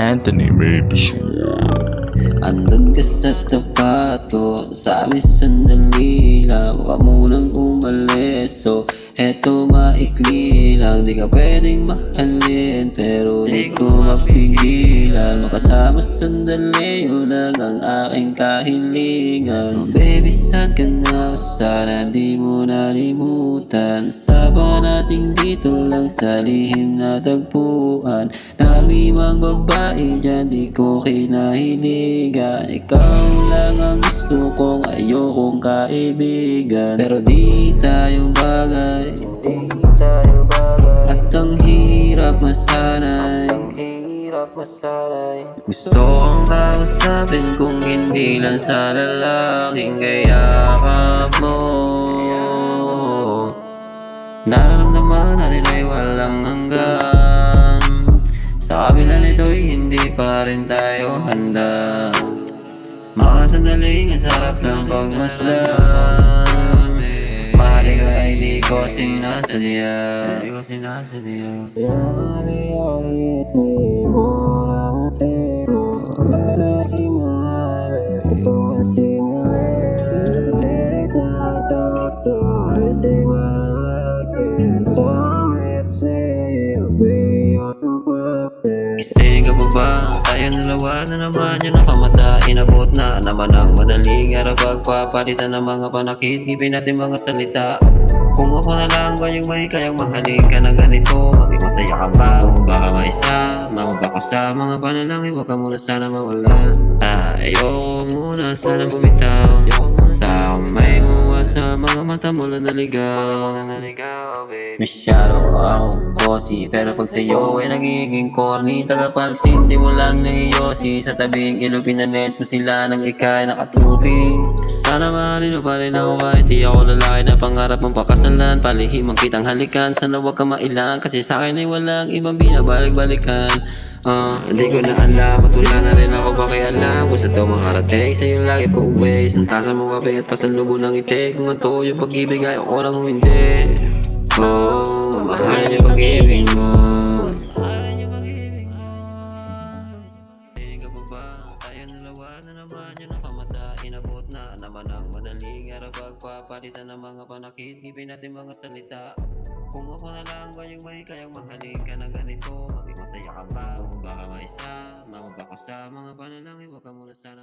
Anthony made this one. Andun ka sa tapat ko, sabi sandali lang, huwag munang umalis. So eto maikli lang, di ka pwedeng mahalin, pero di ko mapigilan makasama sandali, yun lang ang aking kahilingan. Baby, sad ka na, sana di mo nalimutan. Saba nating dito lang sa lihim na tagpuan. Dami mang babae dyan, di ko kinahiligan. Ikaw lang ang gusto kong, ayokong kaibigan. Pero di tayo bagay, at ang hirap masanay. Gusto kong kausapin kung hindi lang sa lalaking kayakap mo. Nararamdaman natin ay walang hanggan. Sa kabila nito'y hindi pa rin tayo handa. Mga sandaling ang sarap ng pagmasdan. Mahalin ka ay di ko sinasadya. Yari kahit may murang pero marami mga baby ko ang singaler. Let not also listen malaki. So let's say you'll be so perfect. Ising ka pa ba? Tayo dalawa na naman yung nakamata. Inabot na naman ang madaling araw. Pagpapalitan ng mga panakit, ibig natin mga salita. Kung ako na lang ba yung may kayang mahalin ka na ganito, maging masaya ka ba? Kung baka maisama ko sa mga panalangin, huwag ka muna sana mawala. Ayoko muna sana bumitaw sa may muwa sa mga mata mo lang naligaw. Masyado akong bossy, pero pag sa'yo ay nagiging corny. Tagapagsindi mo lang nahiyosi, sa tabing ilong pinanets mo sila nang ikay nakatubis. Sana mahalin mo pa rin ako kahit di ako lalaki na pangarap mong pakasalan. Palihim ang kitang halikan, sana huwag ka mailang, kasi sa'kin ay walang ibang binabalik-balikan. Hindi ko na alam at wala na rin ako pakialam kung sa ito makarating sa'yo lagi pa uwi. Santasan mo kape at pasalubo ng itik. Kung ito yung pag-ibig ay ako lang hindi. Mamahalin yung pag-ibig mo. Tingin ka pa ba? Tayo dalawa na naman yung nakamata. Inabot na naman ang madaling araw. Pagpapalitan ng mga panakit, ibig natin mga salita. Kung ako na lang ba yung may kayang mahalin ka na ganito, maging masaya ka ba? Kung baka maisama ko sa mga panalangin, huwag ka muna sana